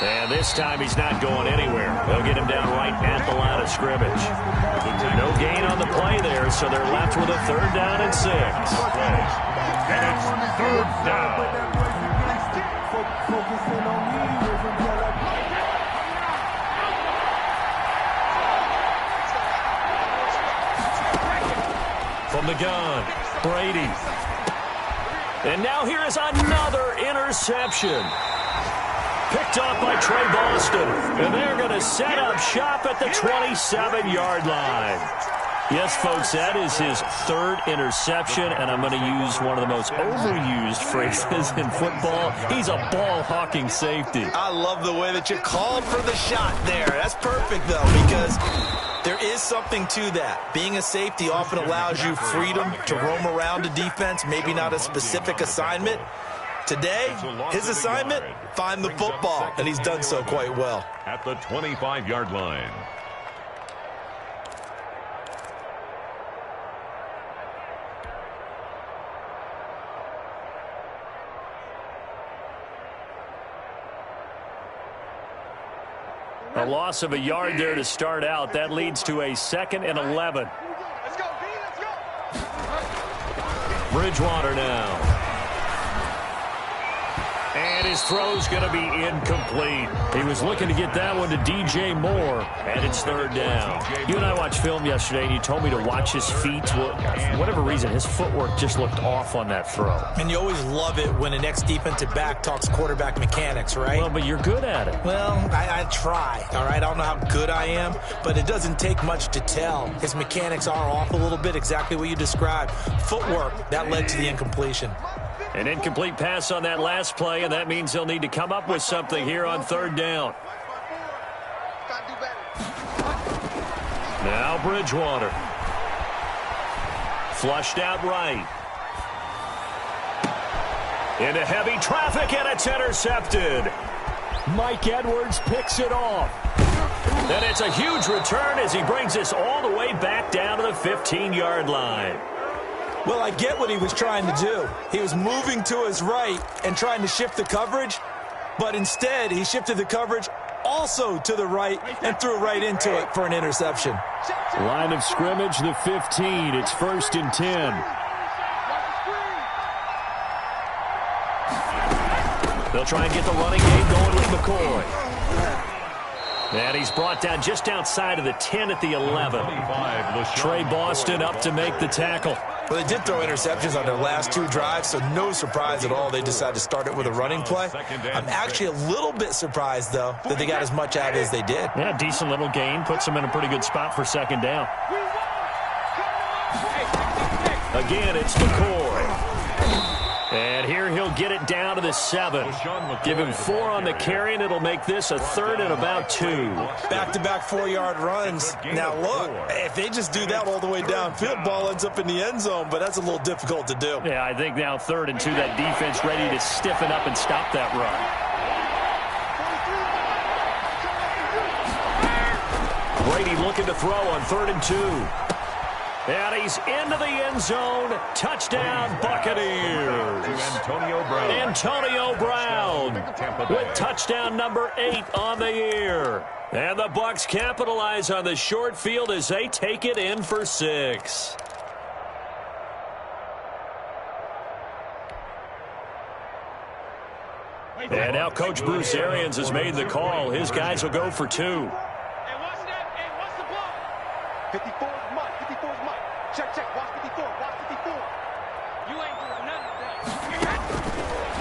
Speaker 2: And this time he's not going anywhere. They'll get him down right at the line of scrimmage. No gain on the play there, so they're left with a 3rd down and 6.
Speaker 4: And it's 3rd down.
Speaker 2: From the gun, Brady. And now here is another interception. Picked off by Trey Boston. And they're going to set up shop at the 27-yard line. Yes, folks, that is his 3rd interception, and I'm going to use one of the most overused phrases in football. He's a ball-hawking safety.
Speaker 5: I love the way that you called for the shot there. That's perfect, though, because there is something to that. Being a safety often allows you freedom to roam around a defense, maybe not a specific assignment. Today, his assignment, find the football, and he's done so quite well.
Speaker 4: At the 25-yard line.
Speaker 2: A loss of a yard there to start out. That leads to a 2nd and 11.
Speaker 7: Let's go, B, let's go.
Speaker 2: Bridgewater now. And his throw's going to be incomplete. He was looking to get that one to DJ Moore, and it's 3rd down. You and I watched film yesterday, and you told me to watch his feet. For whatever reason, his footwork just looked off on that throw.
Speaker 5: And you always love it when an ex-defensive back talks quarterback mechanics, right?
Speaker 2: Well, but you're good at it.
Speaker 5: Well, I try, all right? I don't know how good I am, but it doesn't take much to tell. His mechanics are off a little bit, exactly what you described. Footwork, that led to the incompletion.
Speaker 2: An incomplete pass on that last play, and that means they'll need to come up with something here on 3rd down. Now Bridgewater. Flushed out right. Into heavy traffic, and it's intercepted. Mike Edwards picks it off. And it's a huge return as he brings this all the way back down to the 15-yard line.
Speaker 5: Well, I get what he was trying to do. He was moving to his right and trying to shift the coverage, but instead he shifted the coverage also to the right and threw right into it for an interception.
Speaker 2: Line of scrimmage, the 15. It's 1st and 10. They'll try and get the running game going with McCoy. And he's brought down just outside of the 10 at the 11. Trey Boston up to make the tackle.
Speaker 5: Well, they did throw interceptions on their last 2 drives, so no surprise at all they decided to start it with a running play. I'm actually a little bit surprised, though, that they got as much out of it as they did.
Speaker 2: Yeah, decent little gain. Puts them in a pretty good spot for 2nd down. Again, it's McCoy. And here he'll get it down to the 7. Give him 4 on the carry, and it'll make this a 3rd and about 2.
Speaker 5: Back-to-back 4-yard runs. Now, look, if they just do that all the way downfield, ball ends up in the end zone, but that's a little difficult to do.
Speaker 2: Yeah, I think now 3rd and 2, that defense ready to stiffen up and stop that run. Brady looking to throw on 3rd and 2. And he's into the end zone. Touchdown, Buccaneers. Antonio Brown with touchdown number 8 on the year. And the Bucs capitalize on the short field as they take it in for 6. And now Coach Bruce Arians has made the call. His guys will go for 2.
Speaker 7: Hey, what's that? Hey, what's the block? 54 is Mike. 54 is Mike. Check. Watch 54. Watch 54. You ain't doing none of that.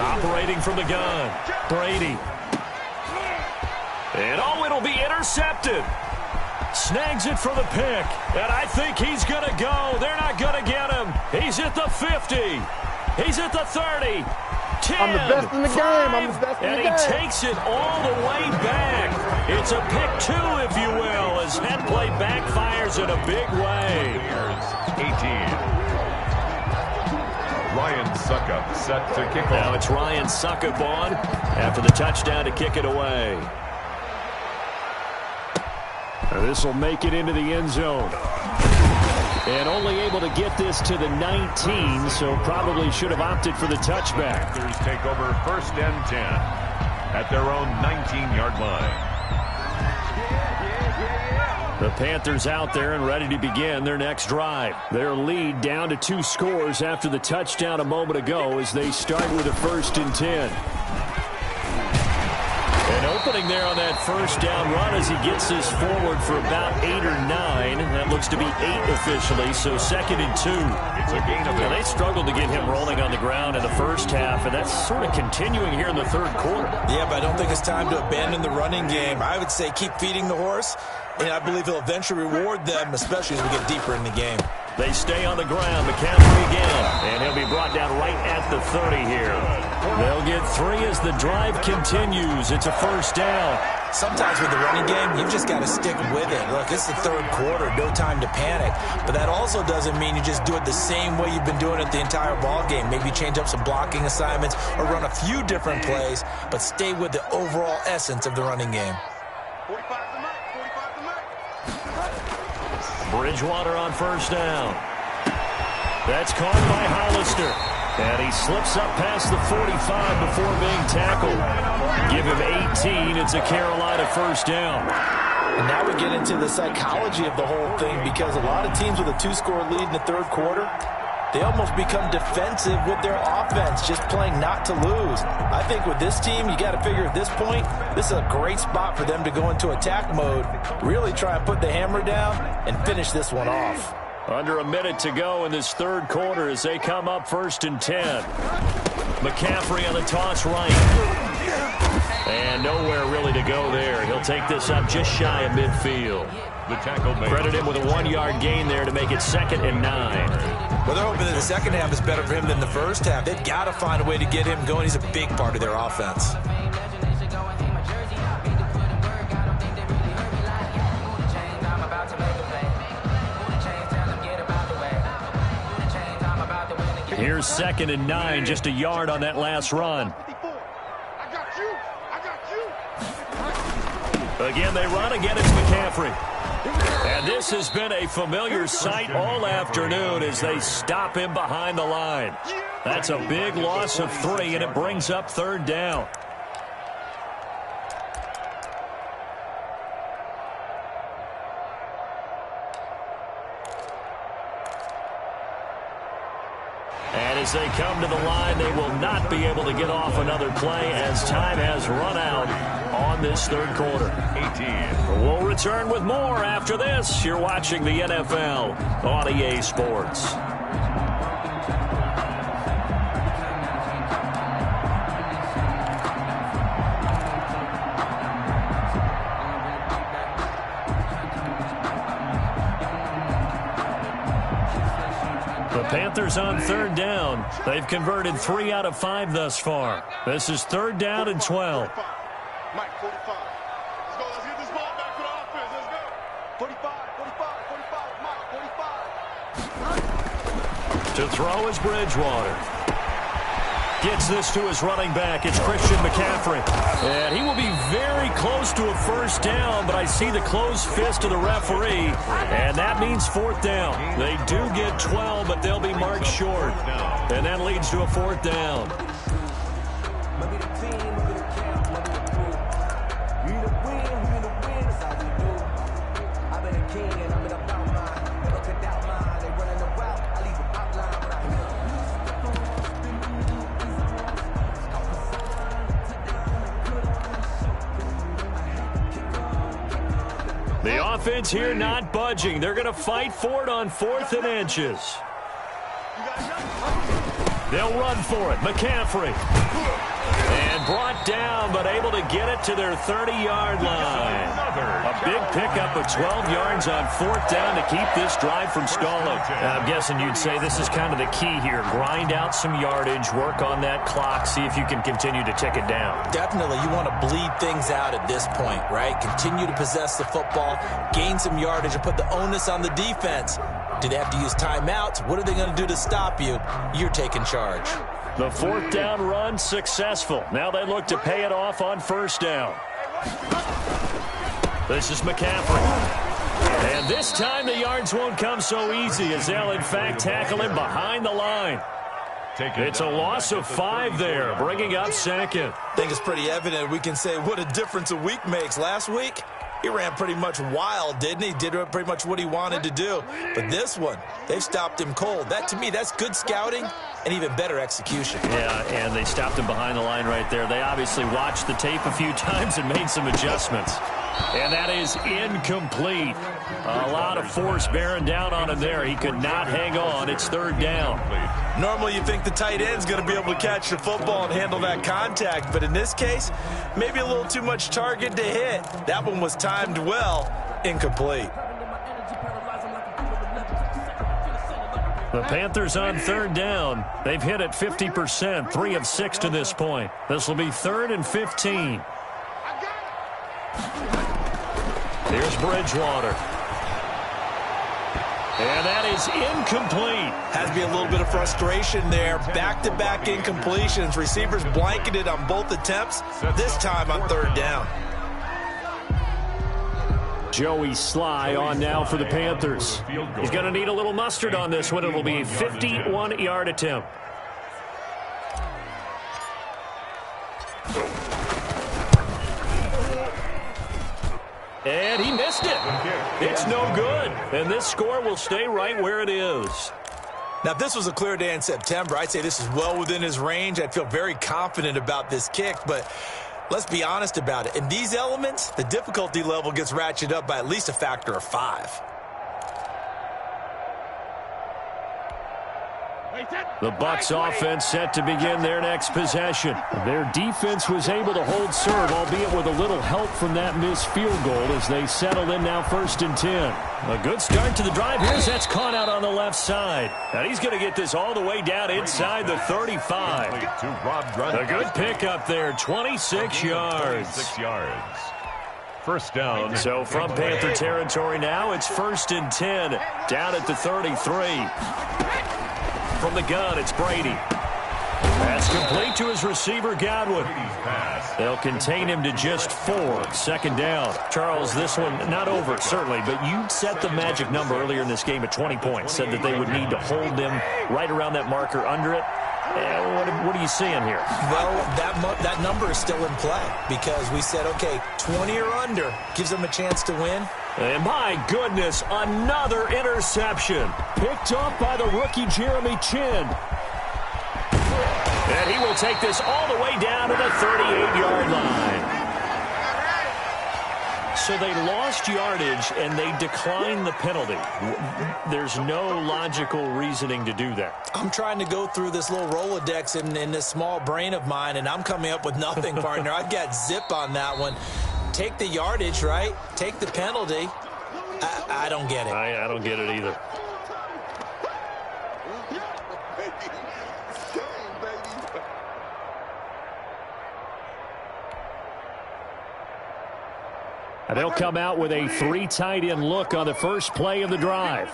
Speaker 2: Operating from the gun. Brady. And it'll be intercepted. Snags it for the pick. And I think he's going to go. They're not going to get him. He's at the 50. He's at the 30. 10,
Speaker 8: I'm the best in the
Speaker 2: 5,
Speaker 8: game. I'm the best in the game.
Speaker 2: And he takes it all the way back. It's a pick 2, if you will, as that play backfires in a big way.
Speaker 4: 18. Ryan Suckup set to kick off.
Speaker 2: Now it's Ryan Suckup on after the touchdown to kick it away. This will make it into the end zone. And only able to get this to the 19, so probably should have opted for the touchback.
Speaker 4: Panthers take over 1st and 10 at their own 19-yard line.
Speaker 2: The Panthers out there and ready to begin their next drive. Their lead down to 2 scores after the touchdown a moment ago as they start with a 1st and 10. An opening there on that first down run as he gets this forward for about 8 or 9. That looks to be 8 officially, so 2nd and 2.
Speaker 4: It's a gain of 8.
Speaker 2: They struggled to get him rolling on the ground in the first half, and that's sort of continuing here in the third quarter.
Speaker 3: Yeah, but I don't think it's time to abandon the running game. I would say keep feeding the horse, and I believe he'll eventually reward them, especially as we get deeper in the game.
Speaker 2: They stay on the ground. McCaffrey again, and he'll be brought down right at the 30 here. They'll get 3 as the drive continues. It's a first down.
Speaker 3: Sometimes with the running game, you've just got to stick with it. Look, it's the third quarter, no time to panic. But that also doesn't mean you just do it the same way you've been doing it the entire ball game. Maybe change up some blocking assignments or run a few different plays, but stay with the overall essence of the running game.
Speaker 7: 45 to Mike.
Speaker 2: Bridgewater on first down. That's caught by Hollister. And he slips up past the 45 before being tackled. Give him 18. It's a Carolina first down.
Speaker 3: And now we get into the psychology of the whole thing, because a lot of teams with a 2-score lead in the third quarter, they almost become defensive with their offense, just playing not to lose. I think with this team, you got to figure at this point, this is a great spot for them to go into attack mode, really try and put the hammer down and finish this one off.
Speaker 2: Under a minute to go in this third quarter as they come up 1st and 10. McCaffrey on the toss right. And nowhere really to go there. He'll take this up just shy of midfield.
Speaker 4: The tackle made.
Speaker 2: Credit him with a 1-yard gain there to make it 2nd and 9.
Speaker 3: Well, they're hoping that the second half is better for him than the first half. They've got to find a way to get him going. He's a big part of their offense.
Speaker 2: Here's 2nd and 9, just a yard on that last run. Again, they run. Again, it's McCaffrey. And this has been a familiar sight all afternoon as they stop him behind the line. That's a big loss of 3, and it brings up 3rd down. And as they come to the line, they will not be able to get off another play as time has run out on this third quarter.
Speaker 4: 18.
Speaker 2: We'll return with more after this. You're watching the NFL on EA Sports. The Panthers on 3rd down. They've converted 3 out of 5 thus far. This is 3rd down and 12.
Speaker 7: Mike, 45. Let's go. Let's get this ball back to the offense. Let's go. 45, 45, 45. Mike, 45.
Speaker 2: To throw is Bridgewater. Gets this to his running back. It's Christian McCaffrey. And he will be very close to a first down, but I see the closed fist of the referee, and that means 4th down. They do get 12, but they'll be marked short. And that leads to a 4th down. The offense here not budging. They're going to fight for it on 4th and inches. They'll run for it. McCaffrey. And brought down, but able to get it to their 30-yard line. A big pickup of 12 yards on 4th down to keep this drive from stalling. I'm guessing you'd say this is kind of the key here. Grind out some yardage, work on that clock, see if you can continue to tick it down.
Speaker 3: Definitely, you want to bleed things out at this point, right? Continue to possess the football, gain some yardage, and put the onus on the defense. Do they have to use timeouts? What are they going to do to stop you? You're taking charge.
Speaker 2: The 4th down run successful. Now they look to pay it off on 1st down. This is McCaffrey. And this time the yards won't come so easy as they'll, in fact, tackle him behind the line. It's a loss of 5 there, bringing up 2nd.
Speaker 3: I think it's pretty evident. We can say what a difference a week makes. Last week, he ran pretty much wild, didn't he? Did pretty much what he wanted to do. But this one, they've stopped him cold. That, to me, that's good scouting and even better execution.
Speaker 2: Yeah, and they stopped him behind the line right there. They obviously watched the tape a few times and made some adjustments. And that is incomplete. A lot of force bearing down on him there. He could not hang on. It's 3rd down.
Speaker 3: Normally you think the tight end's going to be able to catch the football and handle that contact, but in this case, maybe a little too much target to hit. That one was timed well, incomplete.
Speaker 2: The Panthers on 3rd down. They've hit it 50%, 3 of 6 to this point. This will be 3rd and 15. Here's Bridgewater. And that is incomplete.
Speaker 3: Has to be a little bit of frustration there. Back-to-back incompletions. Receivers blanketed on both attempts, this time on 3rd down.
Speaker 2: Joey Sly on now for the Panthers. He's going to need a little mustard on this one. It'll be a 51-yard attempt. And he missed it. It's no good. And this score will stay right where it is.
Speaker 3: Now, if this was a clear day in September, I'd say this is well within his range. I'd feel very confident about this kick, but let's be honest about it. In these elements, the difficulty level gets ratcheted up by at least a factor of 5.
Speaker 2: The Bucs offense set to begin their next possession. Their defense was able to hold serve, albeit with a little help from that missed field goal as they settle in now 1st and 10. A good start to the drive. Here's that's caught out on the left side. And he's going to get this all the way down inside the 35. A good pickup there, 26 yards.
Speaker 4: 6 yards. 1st down.
Speaker 2: So from Panther territory now, it's 1st and 10 down at the 33. From the gun, it's Brady. That's complete to his receiver, Godwin. They'll contain him to just 4. 2nd down. Charles, this one not over, certainly, but you set the magic number earlier in this game at 20 points. Said that they would need to hold them right around that marker under it. What are you seeing here?
Speaker 3: Well, that number is still in play because we said, okay, 20 or under gives them a chance to win.
Speaker 2: And my goodness, another interception. Picked off by the rookie Jeremy Chin. And he will take this all the way down to the 38-yard line. So they lost yardage and they declined the penalty. There's no logical reasoning to do that.
Speaker 3: I'm trying to go through this little Rolodex in this small brain of mine, and I'm coming up with nothing, partner. I've got zip on that one. Take the yardage, right? Take the penalty. I don't get it.
Speaker 2: I don't get it either. And they'll come out with a 3 tight end look on the first play of the drive.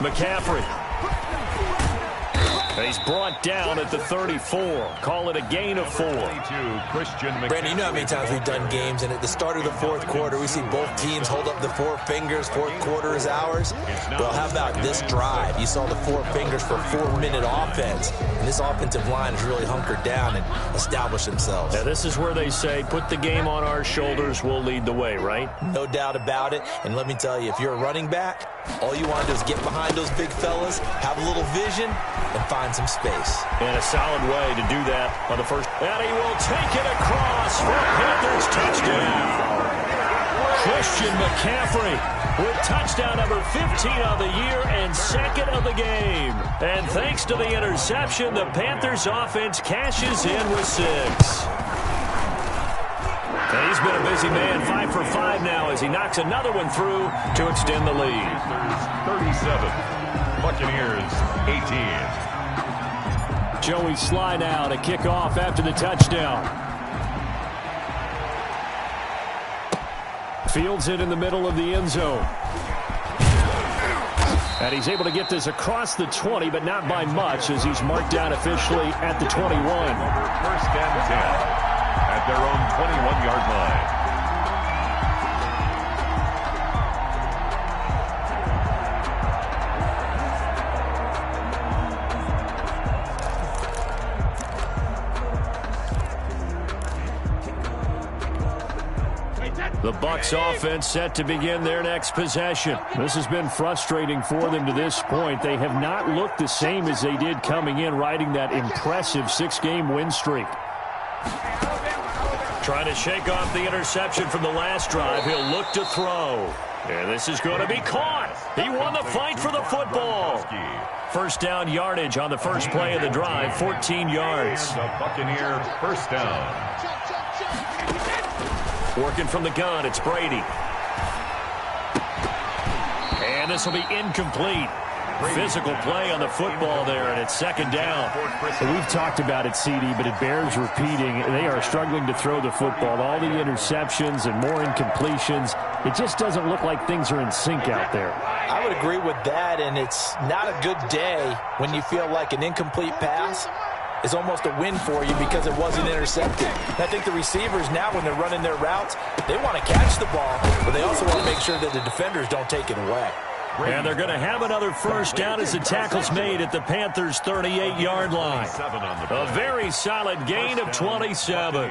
Speaker 2: McCaffrey. He's brought down at the 34. Call it a gain of 4.
Speaker 3: Brandon, you know how many times we've done games, and at the start of the 4th quarter, we see both teams hold up the 4 fingers. 4th quarter is ours. Well, how about this drive? You saw the 4 fingers for 4-minute offense, and this offensive line has really hunkered down and established themselves.
Speaker 2: Now, this is where they say, put the game on our shoulders, we'll lead the way, right?
Speaker 3: No doubt about it. And let me tell you, if you're a running back, all you want to do is get behind those big fellas, have a little vision, and find some space.
Speaker 2: And a solid way to do that on the first. And he will take it across for Panthers touchdown. Christian McCaffrey with touchdown number 15 of the year and 2nd of the game. And thanks to the interception, the Panthers offense cashes in with 6. And he's been a busy man, 5 for 5 now as he knocks another one through to extend the lead.
Speaker 4: 37, Buccaneers 18.
Speaker 2: Joey Sly now to kick off after the touchdown. Fields it in the middle of the end zone. And he's able to get this across the 20, but not by much, as he's marked down officially at the 21.
Speaker 4: First and 10 at their own 21-yard line.
Speaker 2: The Bucs offense set to begin their next possession. This has been frustrating for them to this point. They have not looked the same as they did coming in, riding that impressive 6-game win streak. Trying to shake off the interception from the last drive. He'll look to throw. And this is going to be caught. He won the fight for the football. First down yardage on the first play of the drive, 14 yards.
Speaker 4: The Buccaneer first down.
Speaker 2: Working from the gun, it's Brady. And this will be incomplete. Physical play on the football there, and it's second down. We've talked about it, CD, but it bears repeating. They are struggling to throw the football. All the interceptions and more incompletions. It just doesn't look like things are in sync out there.
Speaker 5: I would agree with that, and it's not a good day when you feel like an incomplete pass is almost a win for you because it wasn't intercepted. And I think the receivers now, when they're running their routes, they want to catch the ball, but they also want to make sure that the defenders don't take it away.
Speaker 2: And they're going to have another first down as the tackle's made at the Panthers' 38-yard line. A very solid gain of 27.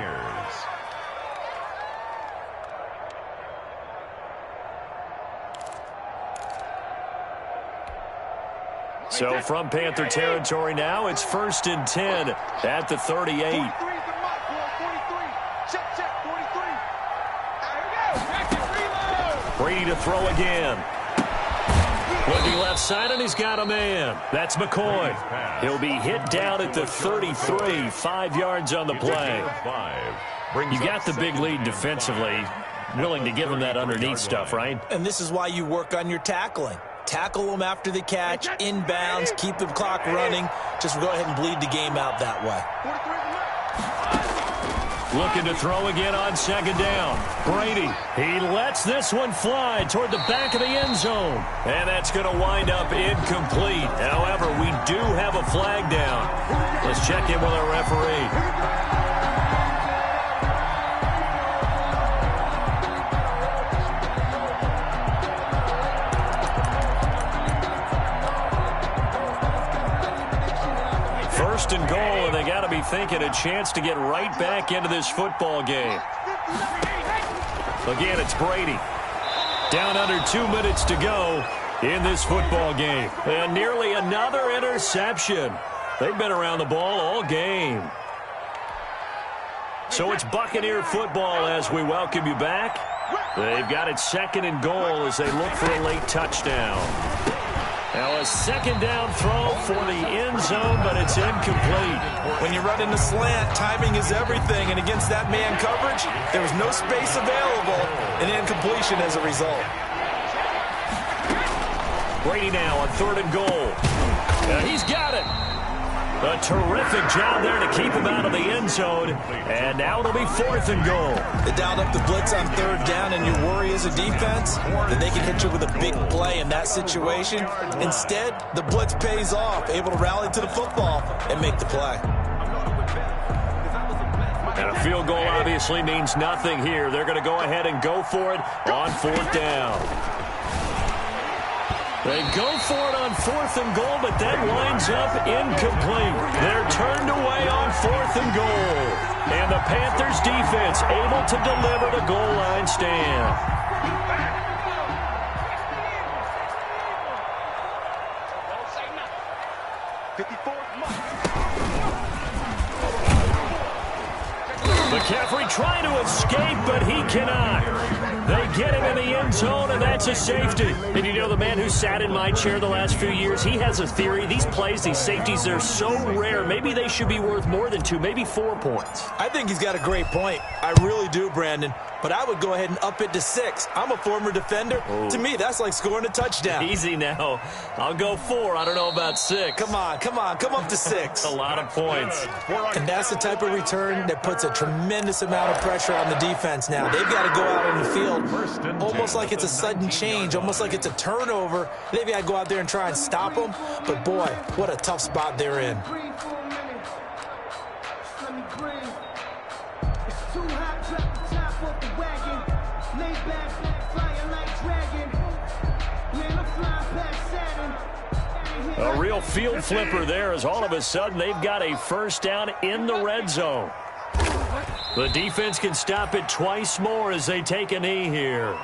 Speaker 2: So from Panther territory now, it's 1st and 10 at the 38. Brady to throw again. Looking left side, and he's got a man. That's McCoy. He'll be hit down at the 33, 5 yards on the play. You got the big lead defensively. Willing to give him that underneath stuff, right?
Speaker 5: And this is why you work on your tackling. Tackle them after the catch, inbounds, keep the clock running. Just go ahead and bleed the game out that way.
Speaker 2: Looking to throw again on second down. Brady, he lets this one fly toward the back of the end zone. And that's going to wind up incomplete. However, we do have a flag down. Let's check in with our referee. First and goal, and they got to be thinking a chance to get right back into this football game. Again, it's Brady. Down under 2 minutes to go in this football game. And nearly another interception. They've been around the ball all game. So it's Buccaneer football as we welcome you back. They've got it 2nd and goal as they look for a late touchdown. Now a second down throw for the end zone, but it's incomplete.
Speaker 5: When you run in the slant, timing is everything, and against that man coverage, there was no space available, and incompletion as a result.
Speaker 2: Brady now on 3rd and goal. He's got it. A terrific job there to keep him out of the end zone. And now it'll be 4th and goal.
Speaker 5: They dialed up the blitz on 3rd down, and your worry as a defense that they can hit you with a big play in that situation. Instead, the blitz pays off, able to rally to the football and make the play.
Speaker 2: And a field goal obviously means nothing here. They're going to go ahead and go for it on 4th down. They go for it on 4th and goal, but that winds up incomplete. They're turned away on 4th and goal. And the Panthers defense able to deliver the goal line stand. McCaffrey trying to escape, but he cannot. They get him in the end end zone, and that's a safety. And you know, the man who sat in my chair the last few years, he has a theory. These plays, these safeties, they're so rare. Maybe they should be worth more than 2, maybe 4 points.
Speaker 3: I think he's got a great point. I really do, Brandon. But I would go ahead and up it to 6. I'm a former defender. Oh. To me, that's like scoring a touchdown.
Speaker 2: Easy now. I'll go 4. I don't know about 6.
Speaker 3: Come on. Come up to 6.
Speaker 2: A lot of points.
Speaker 3: And that's the type of return that puts a tremendous amount of pressure on the defense now. They've got to go out on the field almost like it's a sudden change, almost like it's a turnover. They've got to go out there and try and stop them. But, boy, what a tough spot they're in.
Speaker 2: A real field flipper there, as all of a sudden they've got a first down in the red zone. The defense can stop it twice more as they take a knee here.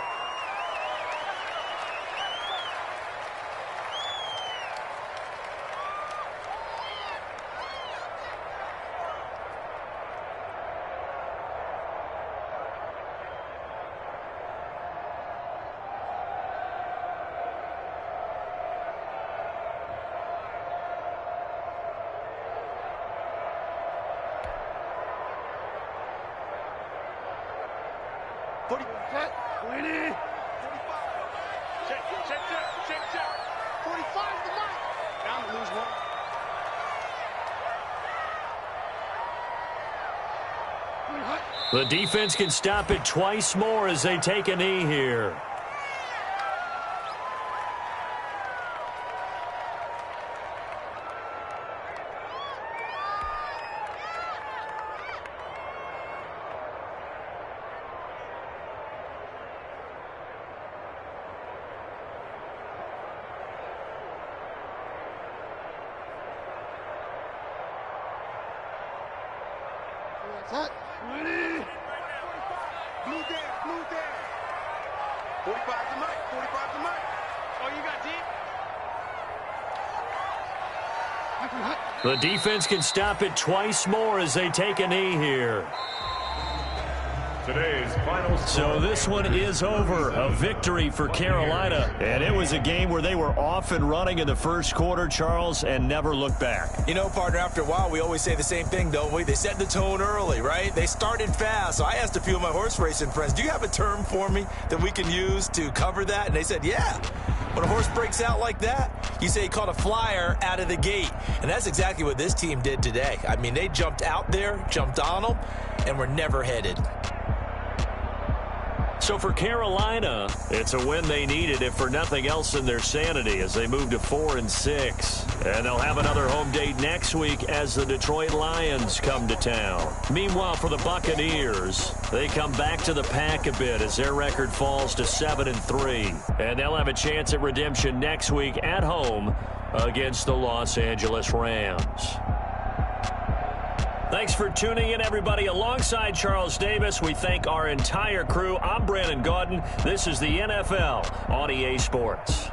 Speaker 2: The defense can stop it twice more as they take a knee here. The defense can stop it twice more as they take a knee here.
Speaker 4: Today's final score.
Speaker 2: So this one is over. A victory for Carolina. And it was a game where they were off and running in the first quarter, Charles, and never looked back.
Speaker 3: You know, partner, after a while, we always say the same thing, don't we? They set the tone early, right? They started fast. So I asked a few of my horse racing friends, do you have a term for me that we can use to cover that? And they said, yeah. When a horse breaks out like that, you say he caught a flyer out of the gate. And that's exactly what this team did today. I mean, they jumped out there, jumped on them, and were never headed.
Speaker 2: So for Carolina, it's a win they needed, if for nothing else in their sanity, as they move to 4-6. And they'll have another home date next week as the Detroit Lions come to town. Meanwhile, for the Buccaneers, they come back to the pack a bit as their record falls to 7-3. And they'll have a chance at redemption next week at home against the Los Angeles Rams. Thanks for tuning in, everybody. Alongside Charles Davis, we thank our entire crew. I'm Brandon Gaudin. This is the NFL on EA Sports.